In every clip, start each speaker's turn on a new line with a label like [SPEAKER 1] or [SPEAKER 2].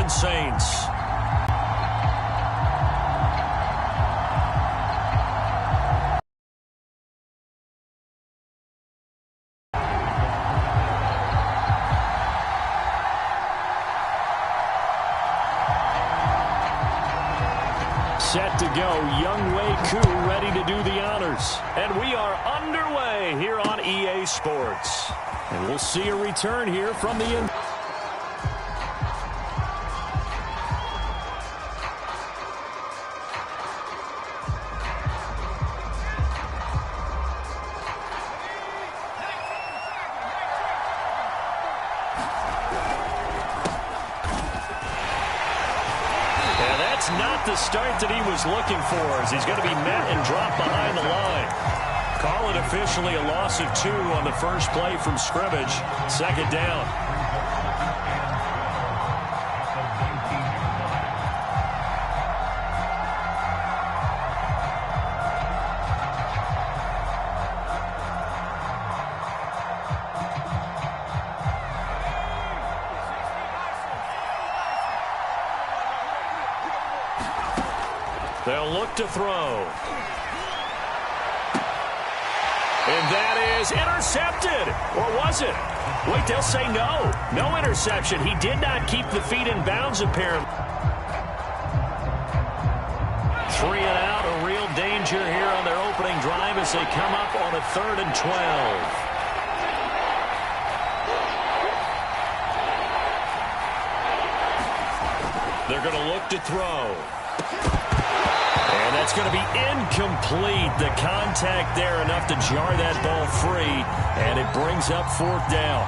[SPEAKER 1] Orleans Saints. Set to go, Younghoe Koo ready to do the honors. And we are underway here on EA Sports. And we'll see a return here from the not the start that he was looking for, as he's going to be met and dropped behind the line. Call it officially a loss of 2 on the first play from scrimmage. Second down. They'll look to throw. And that is intercepted. Or was it? Wait, they'll say no. No interception. He did not keep the feet in bounds, apparently. 3 and out. A real danger here on their opening drive as they come up on a 3rd and 12. They're going to look to throw. And that's going to be incomplete. The contact there enough to jar that ball free, and it brings up 4th down.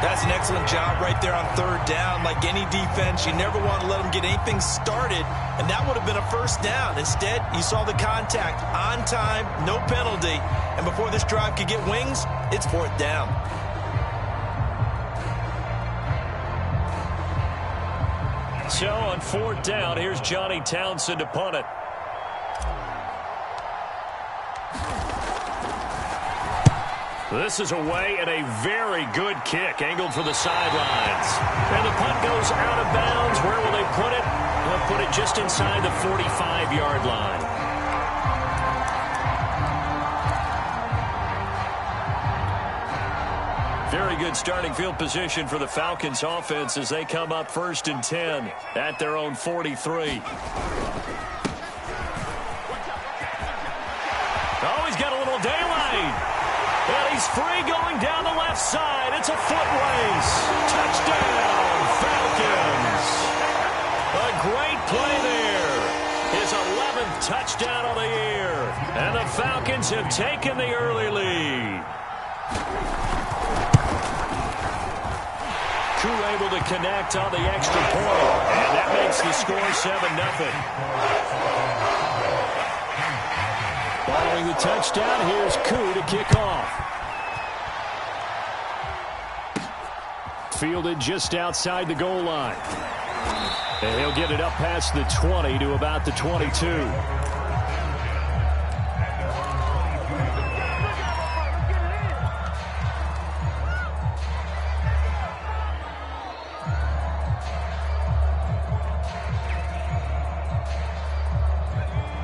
[SPEAKER 2] That's an excellent job right there on 3rd down. Like any defense, you never want to let them get anything started, and that would have been a 1st down. Instead, you saw the contact on time, no penalty, and before this drive could get wings, it's 4th down.
[SPEAKER 1] So on 4th down, here's Johnny Townsend to punt it. This is away and a very good kick, angled for the sidelines. And the punt goes out of bounds. Where will they put it? They'll put it just inside the 45-yard line. Very good starting field position for the Falcons offense as they come up 1st and 10 at their own 43. Oh, he's got a little daylight. And he's free going down the left side. It's a foot race. Touchdown, Falcons. A great play there. His 11th touchdown of the year. And the Falcons have taken the early lead. Koo able to connect on the extra point. And that makes the score 7-0. Following the touchdown, here's Koo to kick off. Fielded just outside the goal line. And he'll get it up past the 20 to about the 22.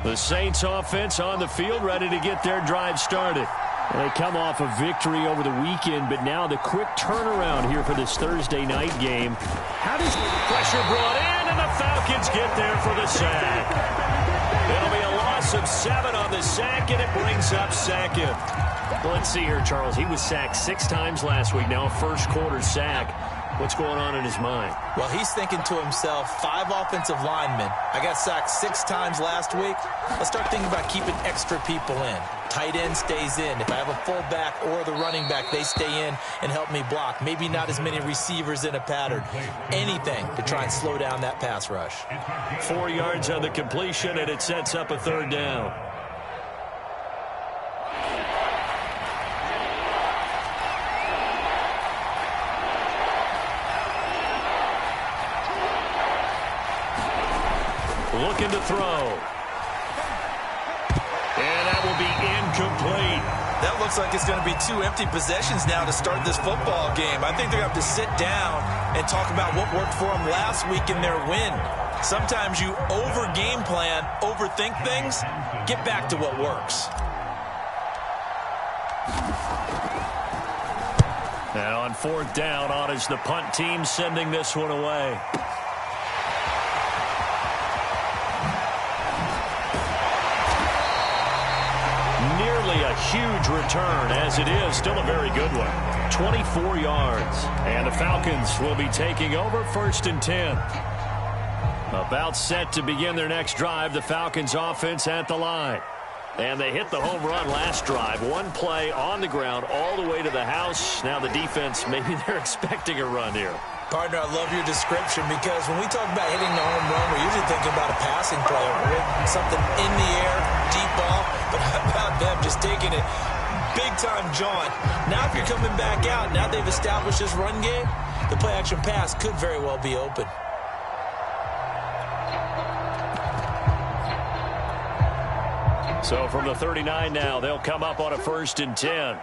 [SPEAKER 1] The Saints offense on the field, ready to get their drive started. They come off a victory over the weekend, but now the quick turnaround here for this Thursday night game. How does pressure brought in, and the Falcons get there for the sack. It'll be a loss of 7 on the sack, and it brings up 2nd. Well, let's see here, Charles. He was sacked 6 times last week, now a first-quarter sack. What's going on in his mind?
[SPEAKER 2] Well, he's thinking to himself, 5 offensive linemen. I got sacked 6 times last week. Let's start thinking about keeping extra people in. Tight end stays in. If I have a fullback or the running back, they stay in and help me block. Maybe not as many receivers in a pattern. Anything to try and slow down that pass rush.
[SPEAKER 1] 4 yards on the completion, and it sets up a 3rd down. Looking to throw. And that will be incomplete.
[SPEAKER 2] That looks like it's going to be 2 empty possessions now to start this football game. I think they're going to have to sit down and talk about what worked for them last week in their win. Sometimes you over-game plan, overthink things. Get back to what works.
[SPEAKER 1] And on fourth down, on is the punt team sending this one away. Nearly a huge return, as it is still a very good one. 24 yards. And the Falcons will be taking over 1st and 10. About set to begin their next drive, the Falcons offense at the line. And they hit the home run last drive. One play on the ground all the way to the house. Now the defense, maybe they're expecting a run here.
[SPEAKER 2] Partner, I love your description because when we talk about hitting the home run, we're usually thinking about a passing play, something in the air, deep ball. But how about them just taking it big-time jaunt? Now if you're coming back out, now they've established this run game, the play-action pass could very well be open.
[SPEAKER 1] So from the 39 now, they'll come up on a 1st and 10.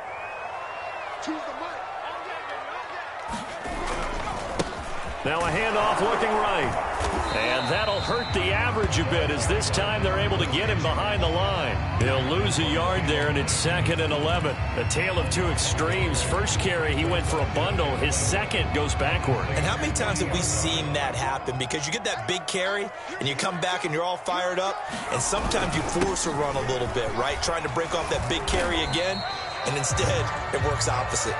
[SPEAKER 1] Now a handoff looking right. And that'll hurt the average a bit as this time they're able to get him behind the line. He'll lose a yard there, and it's 2nd and 11. A tale of two extremes. First carry, he went for a bundle. His second goes backward.
[SPEAKER 2] And how many times have we seen that happen? Because you get that big carry, and you come back and you're all fired up, and sometimes you force a run a little bit, right? Trying to break off that big carry again, and instead it works opposite.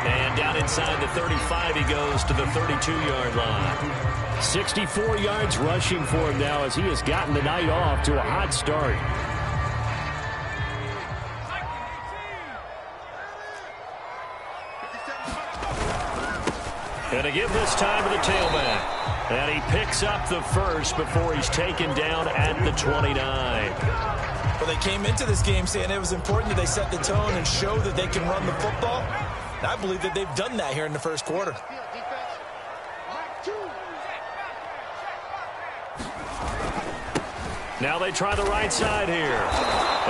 [SPEAKER 1] And down inside the 35, he goes to the 32-yard line. 64 yards rushing for him now as he has gotten the night off to a hot start. And to give this time to the tailback. And he picks up the first before he's taken down at the 29.
[SPEAKER 2] Well, they came into this game saying it was important that they set the tone and show that they can run the football. And I believe that they've done that here in the first quarter.
[SPEAKER 1] Now they try the right side here.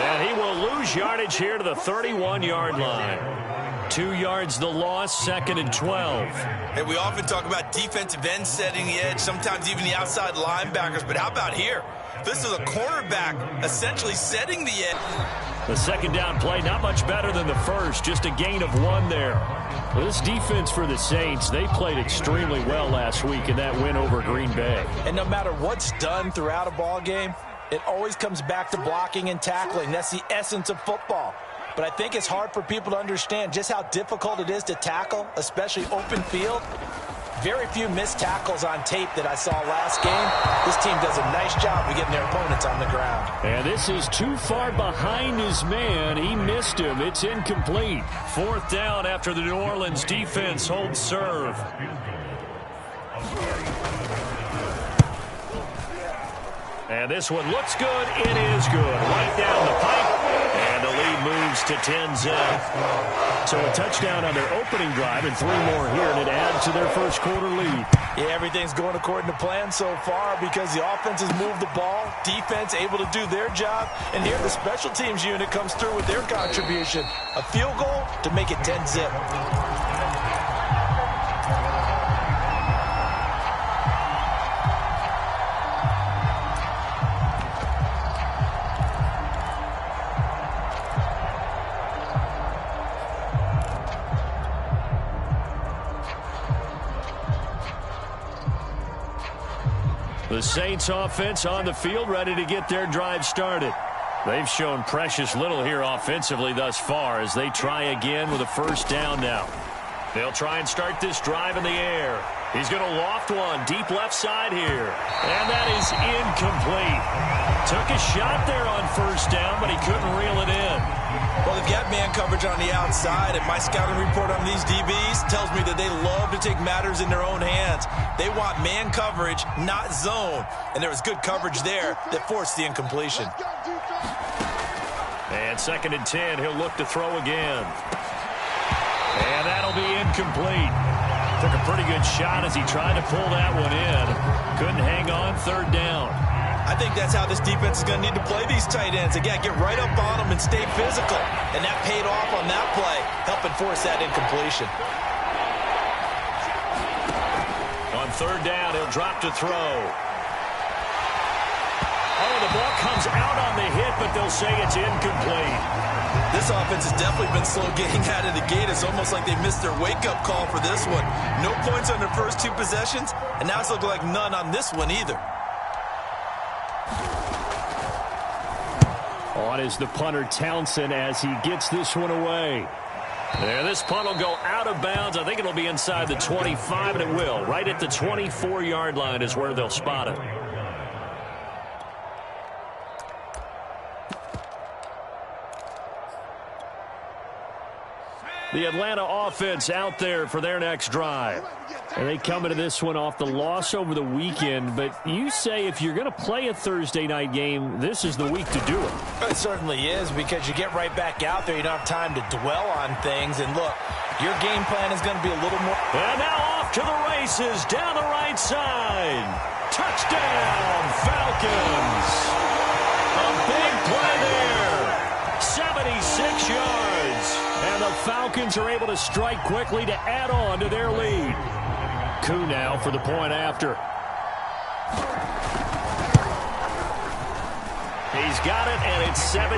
[SPEAKER 1] And he will lose yardage here to the 31-yard line. 2 yards the loss, 2nd and 12.
[SPEAKER 2] And we often talk about defensive ends setting the edge, sometimes even the outside linebackers. But how about here? This is a cornerback essentially setting the edge.
[SPEAKER 1] The second down play, not much better than the first, just a gain of 1 there. Well, this defense for the Saints, they played extremely well last week in that win over Green Bay.
[SPEAKER 2] And no matter what's done throughout a ball game, it always comes back to blocking and tackling. That's the essence of football. But I think it's hard for people to understand just how difficult it is to tackle, especially open field. Very few missed tackles on tape that I saw last game. This team does a nice job of getting their opponents on the ground.
[SPEAKER 1] And this is too far behind his man. He missed him. It's incomplete. 4th down after the New Orleans defense holds serve. And this one looks good. It is good. Right down the pipe. And the lead moves to 10-zip. So a touchdown on their opening drive and 3 more here, and it adds to their first quarter lead.
[SPEAKER 2] Yeah, everything's going according to plan so far because the offense has moved the ball, defense able to do their job, and here the special teams unit comes through with their contribution. A field goal to make it 10-zip.
[SPEAKER 1] The Saints offense on the field, ready to get their drive started. They've shown precious little here offensively thus far as they try again with a 1st down now. They'll try and start this drive in the air. He's going to loft one deep left side here. And that is incomplete. Took a shot there on 1st down, but he couldn't reel it in.
[SPEAKER 2] Well, they've got man coverage on the outside, and my scouting report on these DBs tells me that they love to take matters in their own hands. They want man coverage, not zone. And there was good coverage there that forced the incompletion.
[SPEAKER 1] And 2nd and 10, he'll look to throw again. And that'll be incomplete. Took a pretty good shot as he tried to pull that one in. Couldn't hang on 3rd down.
[SPEAKER 2] I think that's how this defense is going to need to play these tight ends. Again, get right up on them and stay physical. And that paid off on that play, helping force that incompletion.
[SPEAKER 1] third down. He'll drop to throw. Oh, the ball comes out on the hit, but they'll say it's incomplete.
[SPEAKER 2] This offense has definitely been slow getting out of the gate. It's almost like they missed their wake-up call for this one. No points on their first two possessions, and now it's looking like none on this one either.
[SPEAKER 1] On is the punter Townsend as he gets this one away. There, this punt will go out of bounds. I think it'll be inside the 25, and it will. Right at the 24-yard line is where they'll spot it. The Atlanta offense out there for their next drive. And they come into this one off the loss over the weekend. But you say if you're going to play a Thursday night game, this is the week to do it.
[SPEAKER 2] It certainly is, because you get right back out there. You don't have time to dwell on things. And look, your game plan is going to be a little more.
[SPEAKER 1] And now off to the races down the right side. Touchdown, Falcons. A big play there. 76 yards. And the Falcons are able to strike quickly to add on to their lead. Koo now for the point after. He's got it, and it's 17-0.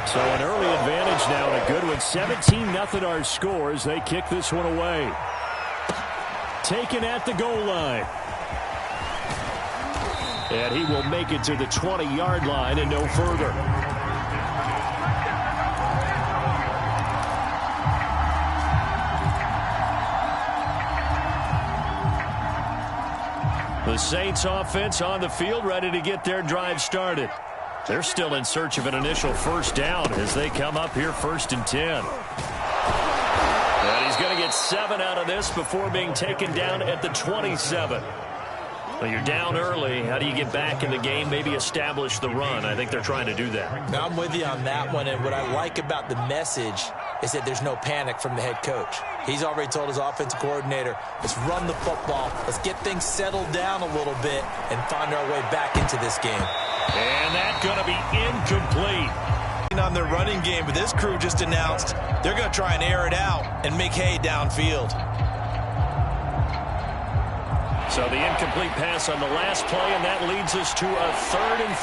[SPEAKER 1] So an early advantage now, and a good one. 17-0 our scores. They kick this one away. Taken at the goal line. And he will make it to the 20-yard line and no further. The Saints offense on the field, ready to get their drive started. They're still in search of an initial first down as they come up here 1st and 10. And he's going to get 7 out of this before being taken down at the 27. Well, you're down early. How do you get back in the game, maybe establish the run? I think they're trying to do that.
[SPEAKER 2] Now, I'm with you on that one, and what I like about the message is that there's no panic from the head coach. He's already told his offensive coordinator, let's run the football, let's get things settled down a little bit and find our way back into this game.
[SPEAKER 1] And that's going to be incomplete.
[SPEAKER 2] On their running game, but this crew just announced they're going to try and air it out and make hay downfield.
[SPEAKER 1] So the incomplete pass on the last play, and that leads us to a 3rd and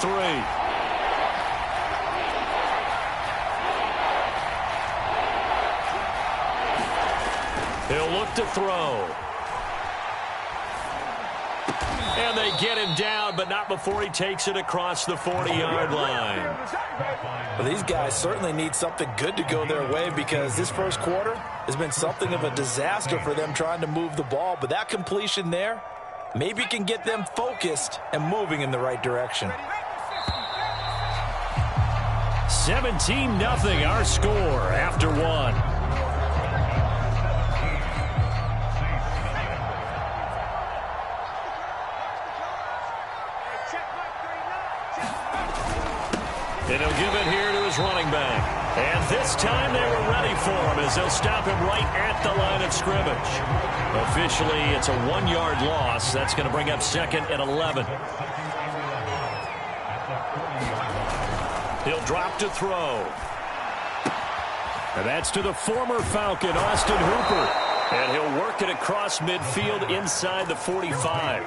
[SPEAKER 1] 3. He'll look to throw. And they get him down, but not before he takes it across the 40-yard line.
[SPEAKER 2] Well, these guys certainly need something good to go their way, because this first quarter has been something of a disaster for them trying to move the ball. But that completion there maybe can get them focused and moving in the right direction.
[SPEAKER 1] 17-0 our score after 1. And he'll give it here to his running back. And this time they were ready for him as they'll stop him right at the line of scrimmage. Officially, it's a 1-yard loss. That's going to bring up 2nd and 11. He'll drop to throw. And that's to the former Falcon, Austin Hooper. And he'll work it across midfield inside the 45.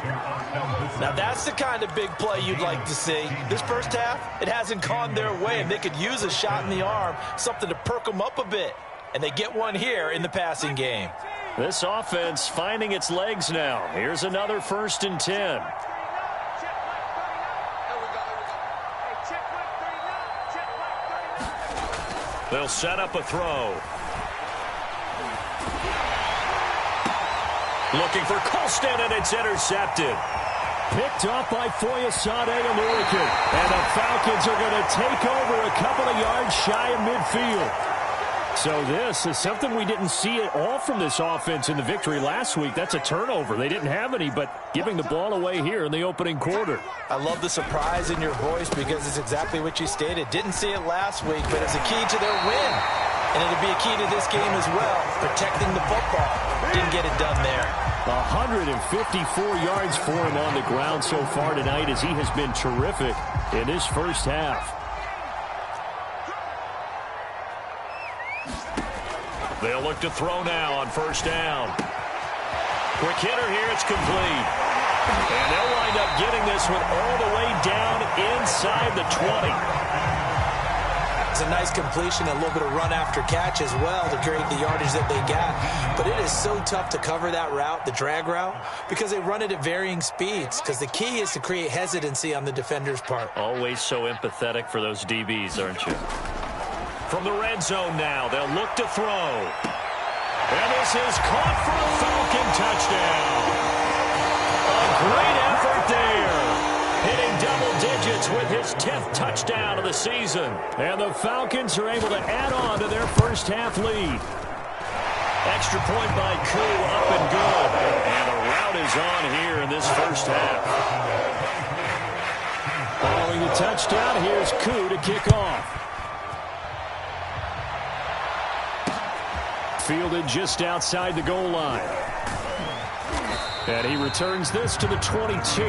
[SPEAKER 2] Now that's the kind of big play you'd like to see. This first half, it hasn't gone their way, and they could use a shot in the arm, something to perk them up a bit. And they get one here in the passing game.
[SPEAKER 1] This offense finding its legs now. Here's another 1st and 10. They'll set up a throw. Looking for Colston, and it's intercepted. Picked up by Foyesade Oluokun. And the Falcons are going to take over a couple of yards shy of midfield. So this is something we didn't see at all from this offense in the victory last week. That's a turnover. They didn't have any, but giving the ball away here in the opening quarter.
[SPEAKER 2] I love the surprise in your voice, because it's exactly what you stated. Didn't see it last week, but it's a key to their win. And it'll be a key to this game as well, protecting the football. Didn't get it done there.
[SPEAKER 1] 154 yards for him on the ground so far tonight, as he has been terrific in this first half. They'll look to throw now on first down. Quick hitter here. It's complete. And they'll wind up getting this one all the way down inside the 20.
[SPEAKER 2] It's a nice completion, a little bit of run after catch as well to create the yardage that they got. But it is so tough to cover that route, the drag route, because they run it at varying speeds. Because the key is to create hesitancy on the defender's part.
[SPEAKER 1] Always so empathetic for those DBs, aren't you? From the red zone now, they'll look to throw. And this is caught for a Falcon touchdown. A great effort there. Hitting double digits with his 10th touchdown of the season. And the Falcons are able to add on to their first half lead. Extra point by Koo, up and good. And the route is on here in this first half. Following the touchdown, here's Koo to kick off. Fielded just outside the goal line. And he returns this to the 22.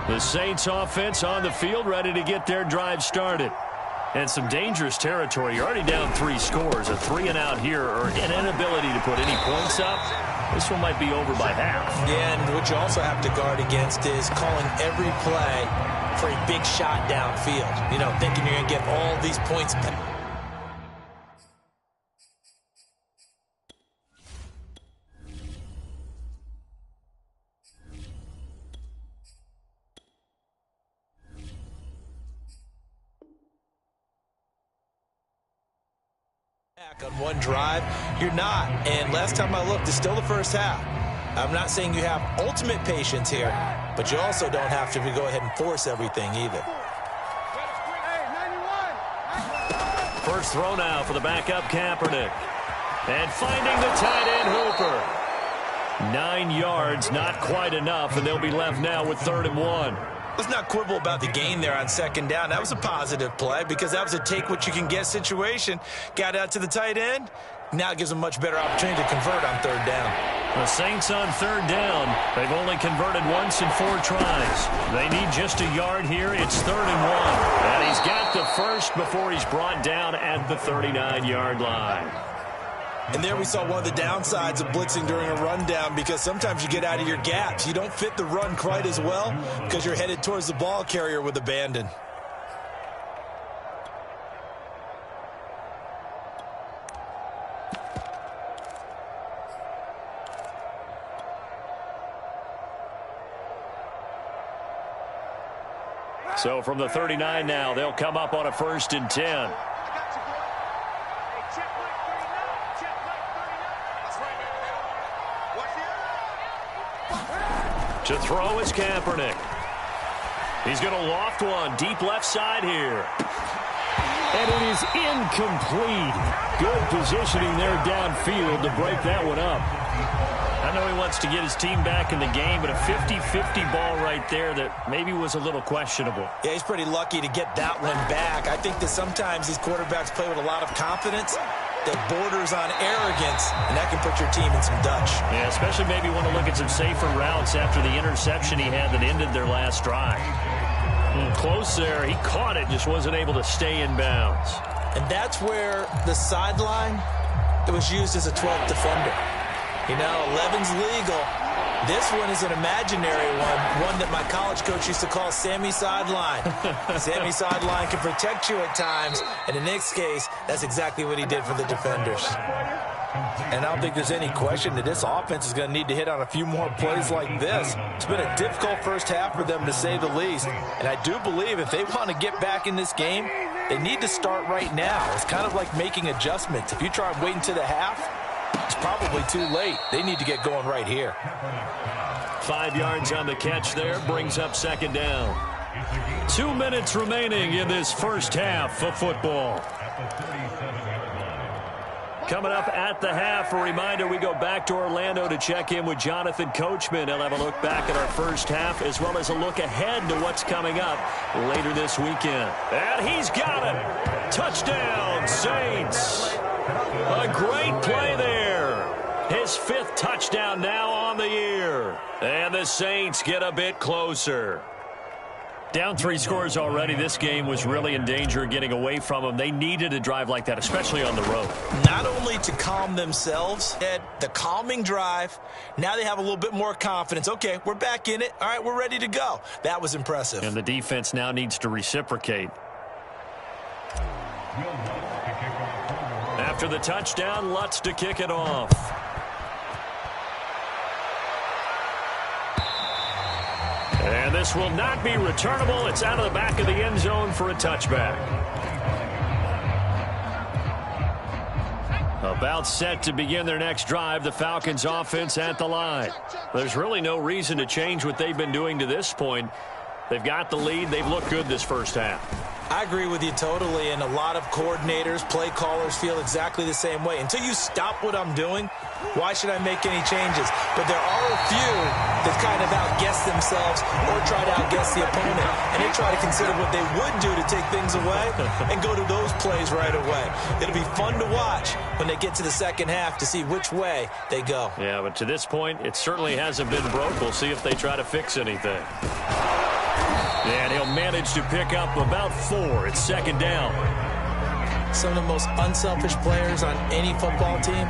[SPEAKER 1] The Saints offense on the field, ready to get their drive started. And some dangerous territory. You're already down 3 scores. A 3-and-out here, or an inability to put any points up. This one might be over by half.
[SPEAKER 2] Yeah, and what you also have to guard against is calling every play for a big shot downfield. You know, thinking you're going to get all these points. On one drive, you're not. And last time I looked, it's still the first half. I'm not saying you have ultimate patience here, but you also don't have to go ahead and force everything either.
[SPEAKER 1] First throw now for the backup Kaepernick. And finding the tight end Hooper. 9 yards, not quite enough, and they'll be left now with 3rd and 1.
[SPEAKER 2] Let's not quibble about the gain there on 2nd down. That was a positive play because that was a take-what-you-can-get situation. Got out to the tight end. Now it gives them a much better opportunity to convert on 3rd down.
[SPEAKER 1] The Saints on 3rd down. They've only converted once in 4 tries. They need just a yard here. It's 3rd and 1. And he's got the first before he's brought down at the 39-yard line.
[SPEAKER 2] And there we saw one of the downsides of blitzing during a rundown because sometimes you get out of your gaps. You don't fit the run quite as well because you're headed towards the ball carrier with abandon.
[SPEAKER 1] So from the 39 now, they'll come up on a 1st and 10. To throw is Kaepernick. He's going to loft one deep left side here. And it is incomplete. Good positioning there downfield to break that one up. I know he wants to get his team back in the game, but a 50-50 ball right there that maybe was a little questionable.
[SPEAKER 2] Yeah, he's pretty lucky to get that one back. I think that sometimes these quarterbacks play with a lot of confidence that borders on arrogance, and that can put your team in some Dutch.
[SPEAKER 1] Yeah, especially maybe want to look at some safer routes after the interception he had that ended their last drive. Close there. He caught it, just wasn't able to stay in bounds.
[SPEAKER 2] And that's where the sideline, it was used as a 12th defender. You know, 11's legal. This one is an imaginary one that my college coach used to call Sammy Sideline. Sammy Sideline can protect you at times, and in this case, that's exactly what he did for the defenders. And I don't think there's any question that this offense is going to need to hit on a few more plays like this. It's been a difficult first half for them, to say the least. And I do believe if they want to get back in this game, they need to start right now. It's kind of like making adjustments. If you try and wait until the half, it's probably too late. They need to get going right here.
[SPEAKER 1] 5 yards on the catch there, brings up 2nd down. 2 minutes remaining in this first half of football. Coming up at the half, a reminder, we go back to Orlando to check in with Jonathan Coachman. He'll have a look back at our first half as well as a look ahead to what's coming up later this weekend. And he's got it. Touchdown, Saints. A great play there. His 5th touchdown now on the year. And the Saints get a bit closer. Down 3 scores already. This game was really in danger of getting away from them. They needed a drive like that, especially on the road.
[SPEAKER 2] Not only to calm themselves, the calming drive, now they have a little bit more confidence. Okay, we're back in it. All right, we're ready to go. That was impressive.
[SPEAKER 1] And the defense now needs to reciprocate. After the touchdown, Lutz to kick it off. And this will not be returnable. It's out of the back of the end zone for a touchback. About set to begin their next drive, the Falcons offense at the line. There's really no reason to change what they've been doing to this point. They've got the lead. They've looked good this first half.
[SPEAKER 2] I agree with you totally, and a lot of coordinators, play callers feel exactly the same way. Until you stop what I'm doing, why should I make any changes? But there are a few that kind of outguess themselves or try to outguess the opponent, and they try to consider what they would do to take things away and go to those plays right away. It'll be fun to watch when they get to the second half to see which way they go.
[SPEAKER 1] Yeah, but to this point, it certainly hasn't been broke. We'll see if they try to fix anything. And he'll manage to pick up about 4. It's second down.
[SPEAKER 2] Some of the most unselfish players on any football team,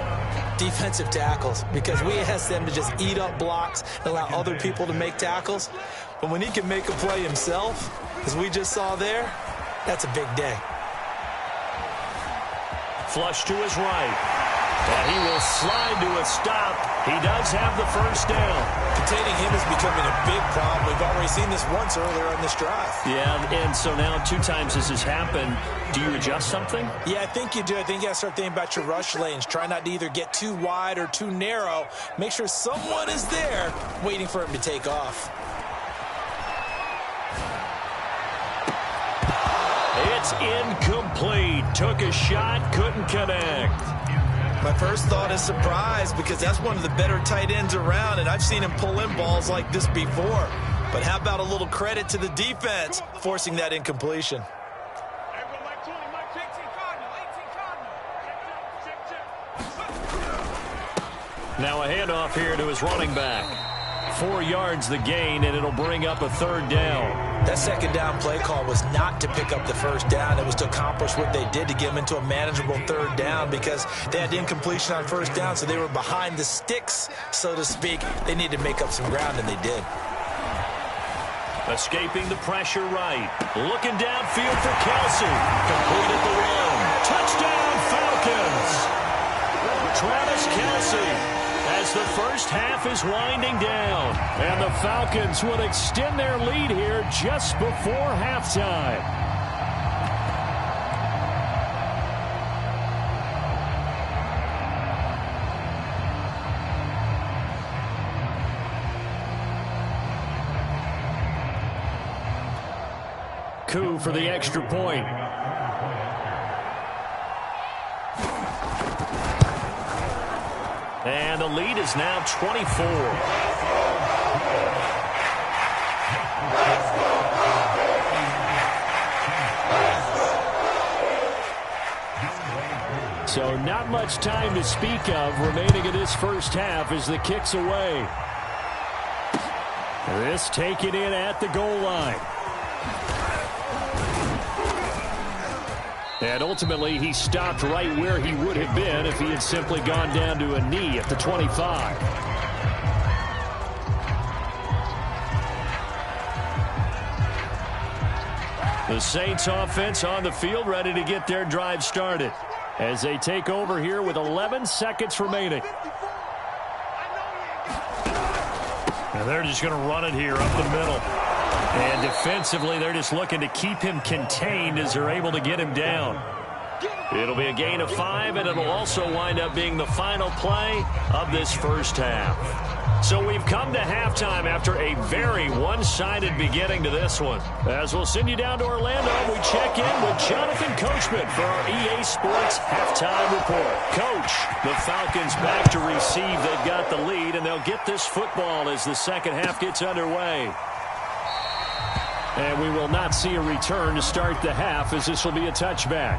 [SPEAKER 2] defensive tackles, because we ask them to just eat up blocks and allow other people to make tackles. But when he can make a play himself, as we just saw there, that's a big day.
[SPEAKER 1] Flush to his right. And he will slide to a stop. He does have the first down.
[SPEAKER 2] Containing him is becoming a big problem. We've already seen this once earlier on this drive.
[SPEAKER 1] Yeah, and so now 2 times this has happened. Do you adjust something?
[SPEAKER 2] Yeah, I think you do. I think you got to start thinking about your rush lanes. Try not to either get too wide or too narrow. Make sure someone is there waiting for him to take off.
[SPEAKER 1] It's incomplete. Took a shot, couldn't connect.
[SPEAKER 2] My first thought is surprise, because that's one of the better tight ends around, and I've seen him pull in balls like this before. But how about a little credit to the defense forcing that incompletion?
[SPEAKER 1] Now a handoff here to his running back. 4 yards the gain, and it'll bring up a 3rd down.
[SPEAKER 2] That second down play call was not to pick up the first down. It was to accomplish what they did to get them into a manageable 3rd down, because they had incompletion on first down, so they were behind the sticks, so to speak. They needed to make up some ground, and they did.
[SPEAKER 1] Escaping the pressure right. Looking downfield for Kelsey. Completed the run. Touchdown, Falcons. Travis Kelsey. As the first half is winding down, and the Falcons would extend their lead here just before halftime. Koo for the extra point. And the lead is now 24. So not much time to speak of remaining in this first half as the kick's away. This taken in at the goal line. And ultimately, he stopped right where he would have been if he had simply gone down to a knee at the 25. The Saints offense on the field, ready to get their drive started as they take over here with 11 seconds remaining. And they're just going to run it here up the middle. And defensively, they're just looking to keep him contained as they're able to get him down. It'll be a gain of 5, and it'll also wind up being the final play of this first half. So we've come to halftime after a very one-sided beginning to this one. As we'll send you down to Orlando, we check in with Jonathan Coachman for our EA Sports Halftime Report. Coach, the Falcons back to receive. They've got the lead, and they'll get this football as the second half gets underway. And we will not see a return to start the half, as this will be a touchback.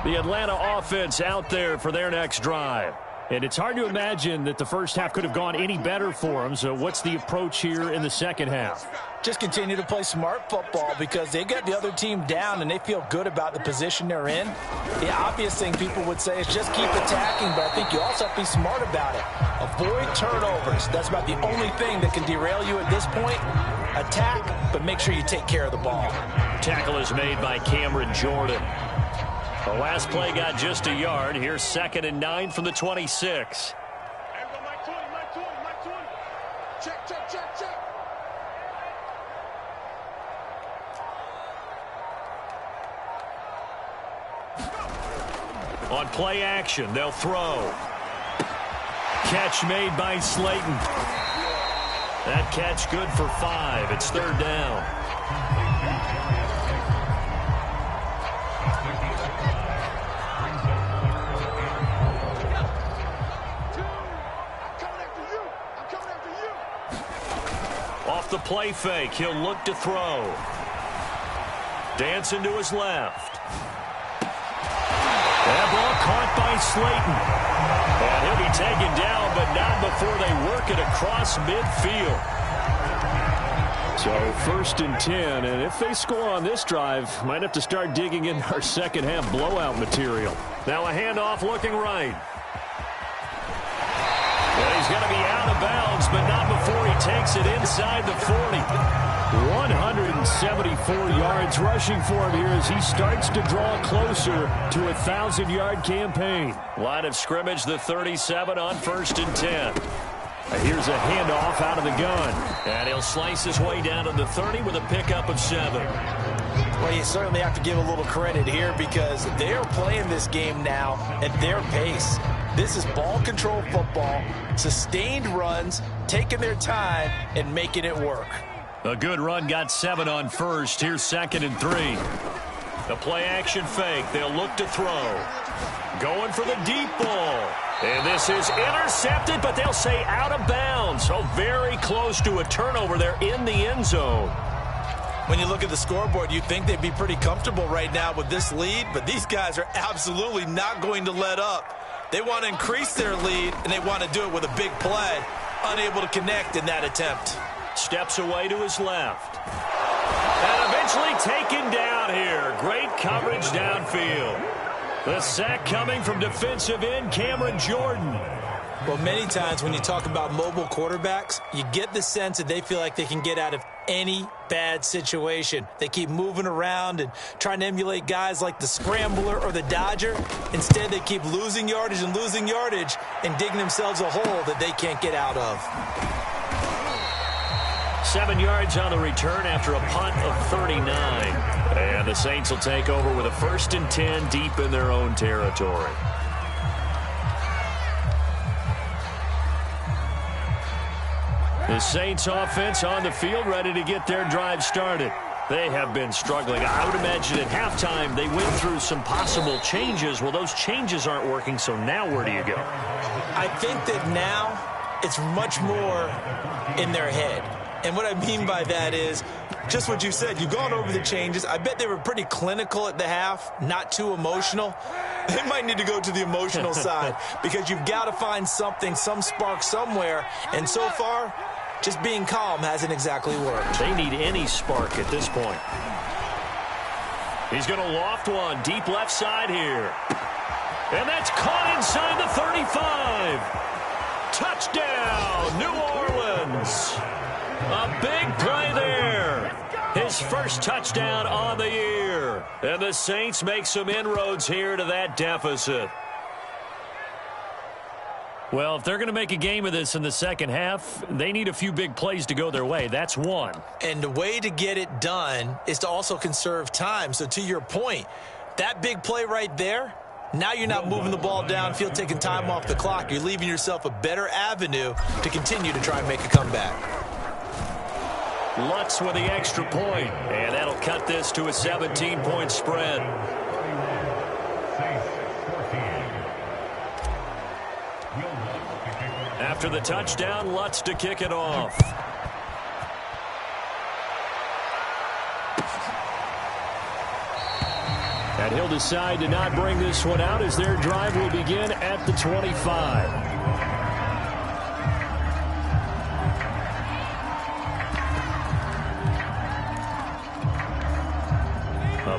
[SPEAKER 1] The Atlanta offense out there for their next drive. And it's hard to imagine that the first half could have gone any better for them. So what's the approach here in the second half?
[SPEAKER 2] Just continue to play smart football because they got the other team down and they feel good about the position they're in. The obvious thing people would say is just keep attacking, but I think you also have to be smart about it. Avoid turnovers. That's about the only thing that can derail you at this point. Attack, but make sure you take care of the ball.
[SPEAKER 1] Tackle is made by Cameron Jordan. The last play got just a yard. Here's 2nd and 9 from the 26. On play action, they'll throw. Catch made by Slayton. That catch good for 5. It's 3rd down. Off the play fake, he'll look to throw. Dancing to his left. That ball caught by Slayton. And he'll be taken down, but not before they work it across midfield. So 1st and 10, and if they score on this drive, might have to start digging in our second half blowout material. Now a handoff looking right. And he's going to be out of bounds, but not before he takes it inside the 40. 174 yards rushing for him here as he starts to draw closer to a 1,000-yard campaign. Line of scrimmage, the 37 on 1st and 10. Here's a handoff out of the gun. And he'll slice his way down to the 30 with a pickup of 7.
[SPEAKER 2] Well, you certainly have to give a little credit here because they're playing this game now at their pace. This is ball control football, sustained runs, taking their time, and making it work.
[SPEAKER 1] A good run got 7 on 1st. Here's 2nd and 3. The play action fake. They'll look to throw. Going for the deep ball. And this is intercepted, but they'll say out of bounds. So very close to a turnover there in the end zone.
[SPEAKER 2] When you look at the scoreboard, you'd think they'd be pretty comfortable right now with this lead, but these guys are absolutely not going to let up. They want to increase their lead, and they want to do it with a big play. Unable to connect in that attempt.
[SPEAKER 1] Steps away to his left. And eventually taken down here. Great coverage downfield. The sack coming from defensive end Cameron Jordan.
[SPEAKER 2] Well, many times when you talk about mobile quarterbacks, you get the sense that they feel like they can get out of any bad situation. They keep moving around and trying to emulate guys like the Scrambler or the Dodger. Instead, they keep losing yardage and digging themselves a hole that they can't get out of.
[SPEAKER 1] 7 yards on the return after a punt of 39. And the Saints will take over with a 1st and 10 deep in their own territory. The Saints offense on the field ready to get their drive started. They have been struggling. I would imagine at halftime they went through some possible changes. Well, those changes aren't working, so now where do you go?
[SPEAKER 2] I think that now it's much more in their head. And what I mean by that is just what you said. You've gone over the changes. I bet they were pretty clinical at the half, not too emotional. They might need to go to the emotional side because you've got to find something, some spark somewhere. And so far, just being calm hasn't exactly worked.
[SPEAKER 1] They need any spark at this point. He's going to loft one deep left side here. And that's caught inside the 35. Touchdown, New Orleans. A big play there. His first touchdown on the year. And the Saints make some inroads here to that deficit. Well, if they're going to make a game of this in the second half, they need a few big plays to go their way. That's one.
[SPEAKER 2] And the way to get it done is to also conserve time. So to your point, that big play right there, now you're not moving the ball downfield, taking time off the clock. You're leaving yourself a better avenue to continue to try and make a comeback.
[SPEAKER 1] Lutz with the extra point, and that'll cut this to a 17-point spread. After the touchdown, Lutz to kick it off. And he'll decide to not bring this one out as their drive will begin at the 25.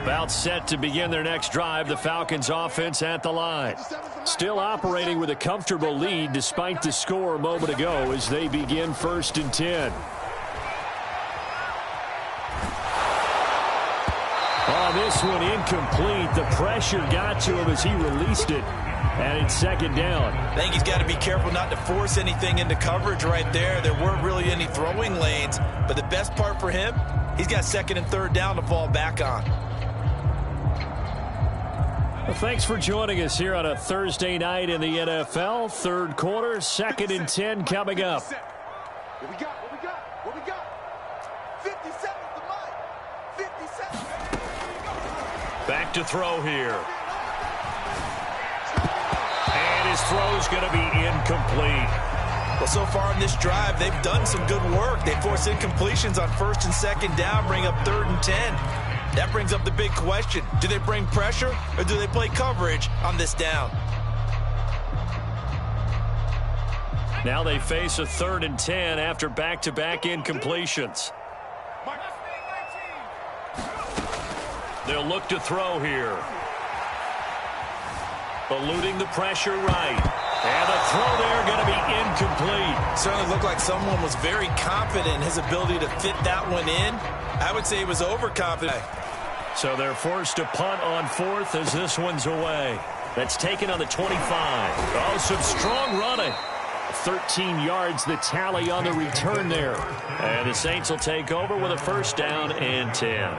[SPEAKER 1] About set to begin their next drive, the Falcons offense at the line. Still operating with a comfortable lead despite the score a moment ago as they begin 1st and 10. Oh, this one incomplete. The pressure got to him as he released it. And it's 2nd down.
[SPEAKER 2] I think he's got to be careful not to force anything into coverage right there. There weren't really any throwing lanes. But the best part for him, he's got 2nd and 3rd down to fall back on.
[SPEAKER 1] Well, thanks for joining us here on a Thursday night in the NFL. 3rd quarter, 2nd and 10 coming up.
[SPEAKER 3] What we got? 50 seconds to mine. 50 seconds.
[SPEAKER 1] Back to throw here. And his throw's going to be incomplete.
[SPEAKER 2] Well, so far in this drive, they've done some good work. They force incompletions on 1st and 2nd down, bring up 3rd and 10. That brings up the big question. Do they bring pressure or do they play coverage on this down?
[SPEAKER 1] Now they face a 3rd and 10 after back-to-back incompletions. They'll look to throw here. Eluding the pressure right. And the throw there going to be incomplete.
[SPEAKER 2] Certainly looked like someone was very confident in his ability to fit that one in. I would say he was overconfident.
[SPEAKER 1] So they're forced to punt on 4th as this one's away. That's taken on the 25. Oh, some strong running. 13 yards the tally on the return there. And the Saints will take over with a 1st down and 10.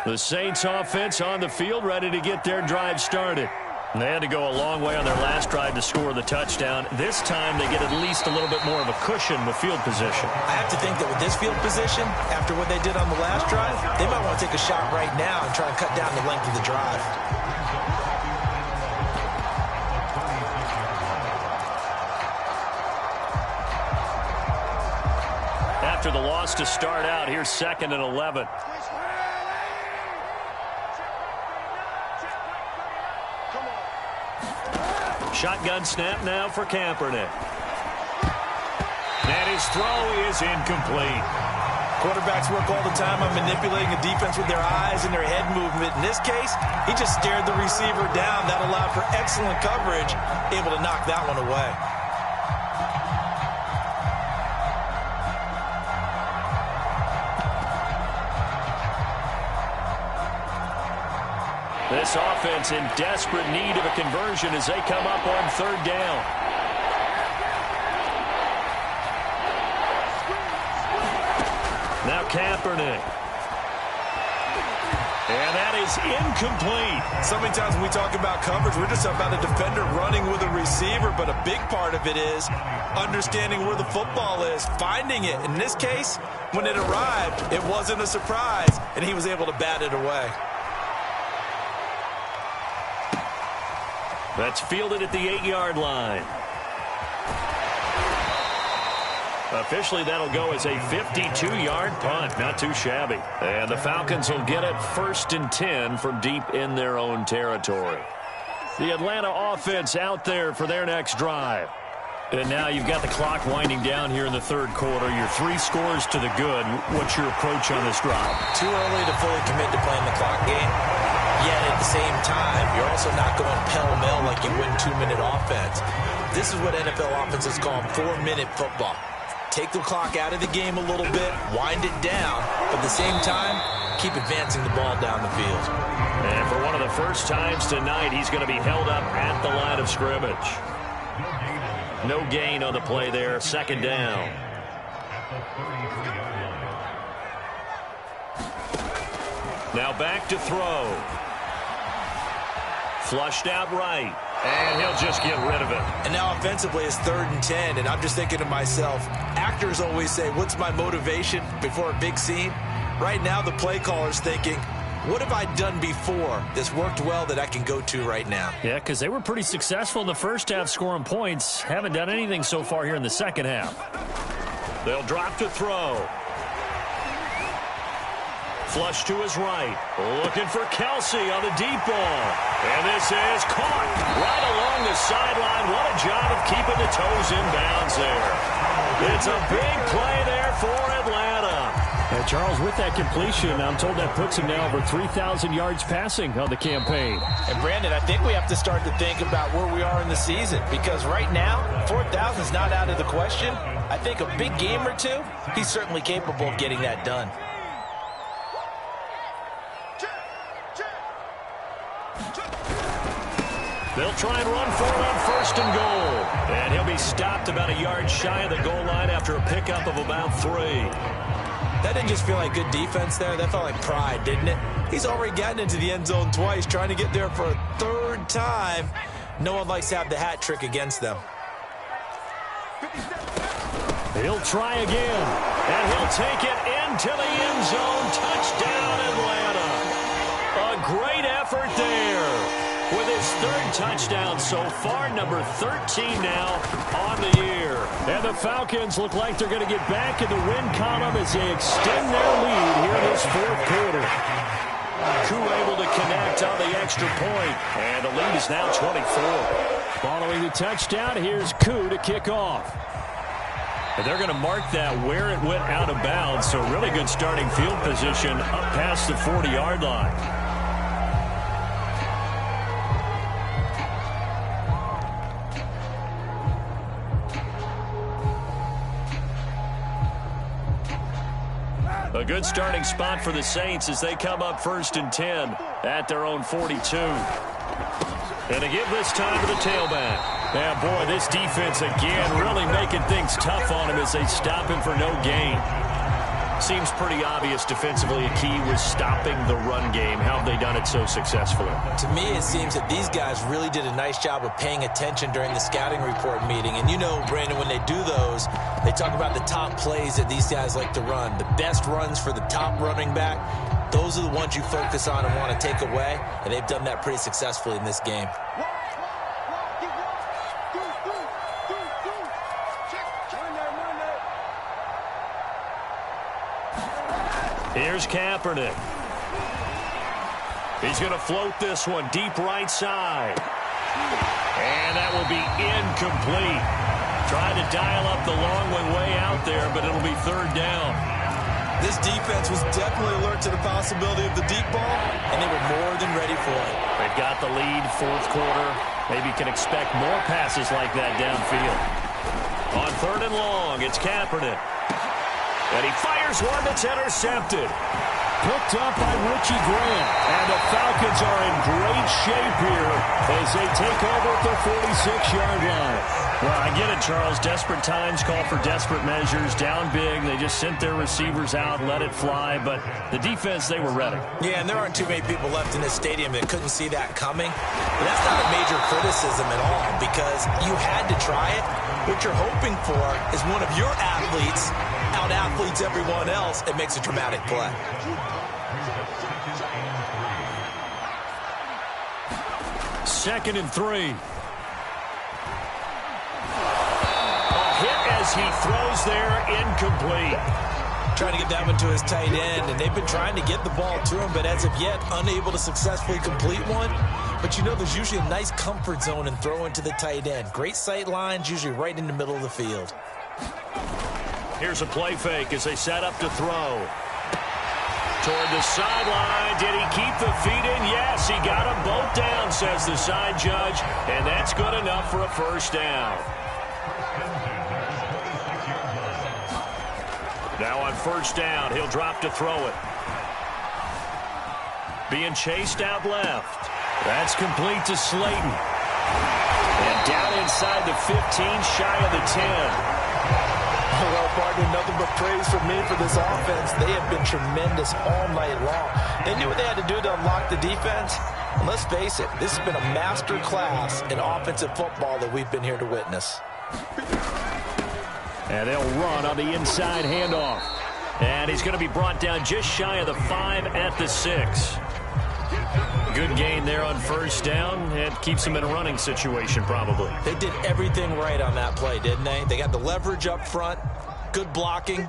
[SPEAKER 1] The Saints offense on the field ready to get their drive started. They had to go a long way on their last drive to score the touchdown. This time they get at least a little bit more of a cushion with field position.
[SPEAKER 2] I have to think that with this field position, after what they did on the last drive, they might want to take a shot right now and try and cut down the length of the drive.
[SPEAKER 1] After the loss to start out, here's 2nd and 11. Shotgun snap now for Kaepernick. And his throw is incomplete.
[SPEAKER 2] Quarterbacks work all the time on manipulating the defense with their eyes and their head movement. In this case, he just stared the receiver down. That allowed for excellent coverage, able to knock that one away.
[SPEAKER 1] This offense in desperate need of a conversion as they come up on 3rd down. Now Kaepernick. And that is incomplete.
[SPEAKER 2] So many times when we talk about coverage, we're just about a defender running with a receiver, but a big part of it is understanding where the football is, finding it. In this case, when it arrived, it wasn't a surprise, and he was able to bat it away.
[SPEAKER 1] That's fielded at the 8-yard line. Officially, that'll go as a 52-yard punt. Not too shabby. And the Falcons will get it 1st and 10 from deep in their own territory. The Atlanta offense out there for their next drive. And now you've got the clock winding down here in the 3rd quarter. You're 3 scores to the good. What's your approach on this drive?
[SPEAKER 2] Too early to fully commit to playing the clock game. Yet at the same time, you're also not going pell-mell like you would in 2-minute offense. This is what NFL offenses call 4-minute football. Take the clock out of the game a little bit, wind it down, but at the same time, keep advancing the ball down the field.
[SPEAKER 1] And for one of the first times tonight, he's going to be held up at the line of scrimmage. No gain on the play there, 2nd down. Now back to throw. Flushed out right. And he'll just get rid of it.
[SPEAKER 2] And now offensively it's 3rd and 10. And I'm just thinking to myself, actors always say, what's my motivation before a big scene? Right now the play caller's thinking, What have I done before that's worked well that I can go to right now?
[SPEAKER 1] Yeah, because they were pretty successful in the first half scoring points. Haven't done anything so far here in the second half. They'll drop to throw. Flush to his right. Looking for Kelsey on the deep ball. And this is caught right along the sideline. What a job of keeping the toes in bounds there. It's a big play there for Atlanta. And Charles, with that completion, I'm told that puts him now over 3,000 yards passing on the campaign.
[SPEAKER 2] And Brandon, I think we have to start to think about where we are in the season, because right now, 4,000 is not out of the question. I think a big game or two, he's certainly capable of getting that done.
[SPEAKER 1] They'll try and run for it on first and goal. And he'll be stopped about a yard shy of the goal line after a pickup of about 3.
[SPEAKER 2] That didn't just feel like good defense there. That felt like pride, didn't it? He's already gotten into the end zone twice, trying to get there for a 3rd time. No one likes to have the hat trick against them.
[SPEAKER 1] He'll try again, and he'll take it into the end zone. Touchdown, Atlanta. A great effort there. With his 3rd touchdown so far, number 13 now on the year. And the Falcons look like they're going to get back in the win column as they extend their lead here in this 4th quarter. Koo able to connect on the extra point, and the lead is now 24. Following the touchdown, here's Koo to kick off. And they're going to mark that where it went out of bounds, so really good starting field position up past the 40-yard line. A good starting spot for the Saints as they come up 1st and 10 at their own 42. And to give this time to the tailback. Yeah, boy, this defense again really making things tough on him as they stop him for no gain. Seems pretty obvious defensively a key was stopping the run game. How have they done it so successfully?
[SPEAKER 2] To me, it seems that these guys really did a nice job of paying attention during the scouting report meeting. And you know, Brandon, when they do those, they talk about the top plays that these guys like to run. The best runs for the top running back, those are the ones you focus on and want to take away. And they've done that pretty successfully in this game.
[SPEAKER 1] Here's Kaepernick. He's going to float this one deep right side. And that will be incomplete. Trying to dial up the long one way out there, but it'll be 3rd down.
[SPEAKER 2] This defense was definitely alert to the possibility of the deep ball, and they were more than ready for it.
[SPEAKER 1] They've got the lead, 4th quarter. Maybe can expect more passes like that downfield. On 3rd and long, it's Kaepernick. And he fires one that's intercepted. Picked up by Richie Grant. And the Falcons are in great shape here as they take over at the 46-yard line. Well, I get it, Charles. Desperate times call for desperate measures. Down big. They just sent their receivers out, let it fly. But the defense, they were ready.
[SPEAKER 2] Yeah, and there aren't too many people left in this stadium that couldn't see that coming. But that's not a major criticism at all because you had to try it. What you're hoping for is one of your athletes out-athletes everyone else. It makes a dramatic play.
[SPEAKER 1] 2nd and 3. As he throws there, incomplete.
[SPEAKER 2] Trying to get that one to his tight end, and they've been trying to get the ball to him, but as of yet, unable to successfully complete one. But you know, there's usually a nice comfort zone in throwing to the tight end. Great sight lines, usually right in the middle of the field.
[SPEAKER 1] Here's a play fake as they set up to throw. Toward the sideline, did he keep the feet in? Yes, he got them both down, says the side judge, and that's good enough for a 1st down. Now on 1st down, he'll drop to throw it. Being chased out left. That's complete to Slayton. And down inside the 15, shy of the 10.
[SPEAKER 2] Well, partner, nothing but praise from me for this offense. They have been tremendous all night long. They knew what they had to do to unlock the defense. And let's face it, this has been a master class in offensive football that we've been here to witness.
[SPEAKER 1] And they'll run on the inside handoff. And he's going to be brought down just shy of the 5 at the 6. Good gain there on first down. It keeps them in a running situation probably.
[SPEAKER 2] They did everything right on that play, didn't they? They got the leverage up front, good blocking,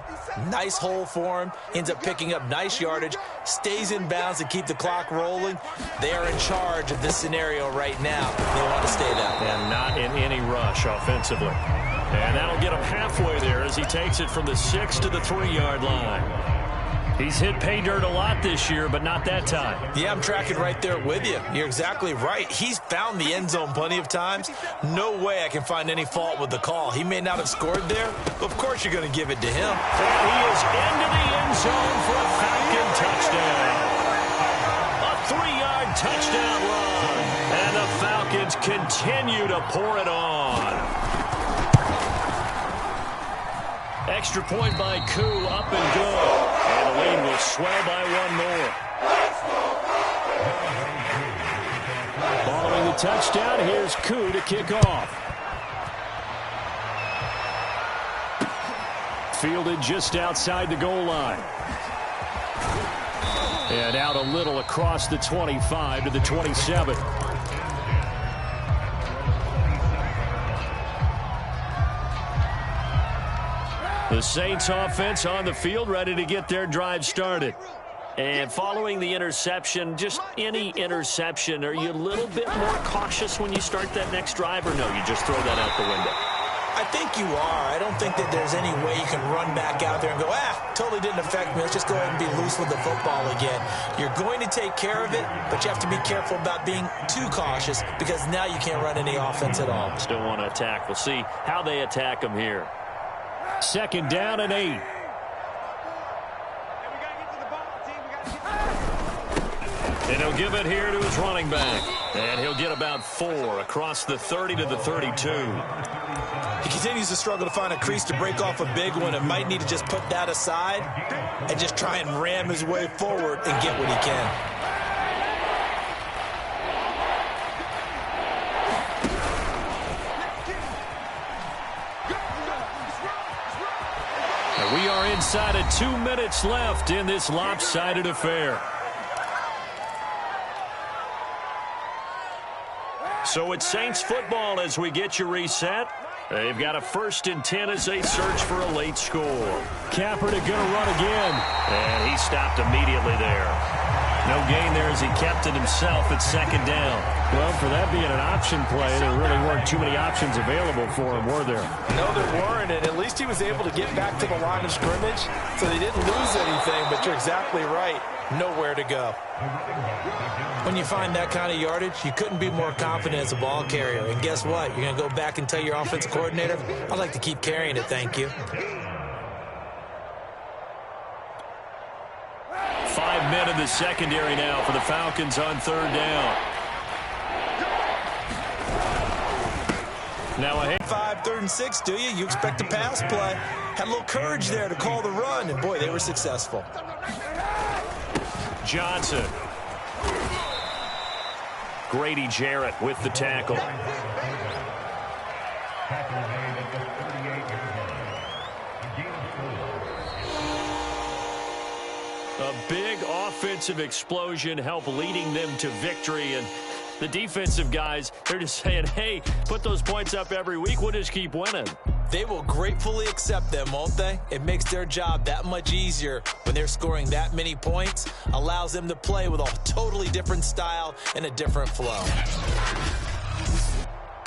[SPEAKER 2] nice hole for him, ends up picking up nice yardage, stays in bounds to keep the clock rolling. They are in charge of this scenario right now. They want to stay that way.
[SPEAKER 1] And not in any rush offensively. And that'll get him halfway there as he takes it from the 6 to the 3-yard line. He's hit pay dirt a lot this year, but not that time.
[SPEAKER 2] Yeah, I'm tracking right there with you. You're exactly right. He's found the end zone plenty of times. No way I can find any fault with the call. He may not have scored there, but of course you're going to give it to him.
[SPEAKER 1] And he is into the end zone for a Falcon touchdown. A 3-yard touchdown run. And the Falcons continue to pour it on. Extra point by Koo, up and good. And the lead will swell by one more. Following the touchdown, here's Koo to kick off. Fielded just outside the goal line. And out a little across the 25 to the 27. The Saints offense on the field, ready to get their drive started. And following the interception, just any interception, are you a little bit more cautious when you start that next drive, or no, you just throw that out the window?
[SPEAKER 2] I think you are. I don't think that there's any way you can run back out there and go, totally didn't affect me. Let's just go ahead and be loose with the football again. You're going to take care of it, but you have to be careful about being too cautious because now you can't run any offense at all.
[SPEAKER 1] Still want to attack. We'll see how they attack them here. 2nd down and 8. And he'll give it here to his running back. And he'll get about 4 across the 30 to the 32.
[SPEAKER 2] He continues to struggle to find a crease to break off a big one and might need to just put that aside and just try and ram his way forward and get what he can.
[SPEAKER 1] We are inside of 2 minutes left in this lopsided affair. So it's Saints football as we get you reset. They've got a 1st and 10 as they search for a late score. Kaepernick going to run again. And he stopped immediately there. No gain there as he kept it himself at 2nd down. Well, for that being an option play, there really weren't too many options available for him, were there?
[SPEAKER 2] No, there weren't, and at least he was able to get back to the line of scrimmage, so they didn't lose anything, but you're exactly right. Nowhere to go. When you find that kind of yardage, you couldn't be more confident as a ball carrier. And guess what? You're going to go back and tell your offensive coordinator, I'd like to keep carrying it, thank you.
[SPEAKER 1] 5 men in the secondary now for the Falcons on 3rd down. Now a
[SPEAKER 2] 3rd and 6, do you? You expect a pass play. Had a little courage there to call the run, and boy, they were successful.
[SPEAKER 1] Johnson. Grady Jarrett with the tackle. A big offensive explosion helped leading them to victory, and the defensive guys, they're just saying, hey, put those points up every week, we'll just keep winning.
[SPEAKER 2] They will gratefully accept them, won't they? It makes their job that much easier when they're scoring that many points, allows them to play with a totally different style and a different flow.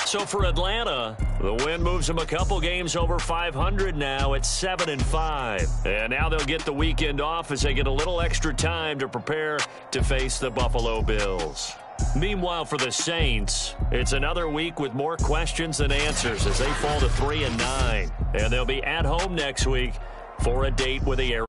[SPEAKER 1] So for Atlanta, the win moves them a couple games over 500 now at 7-5. And now they'll get the weekend off as they get a little extra time to prepare to face the Buffalo Bills. Meanwhile, for the Saints, it's another week with more questions than answers as they fall to 3-9. And they'll be at home next week for a date with the Arizona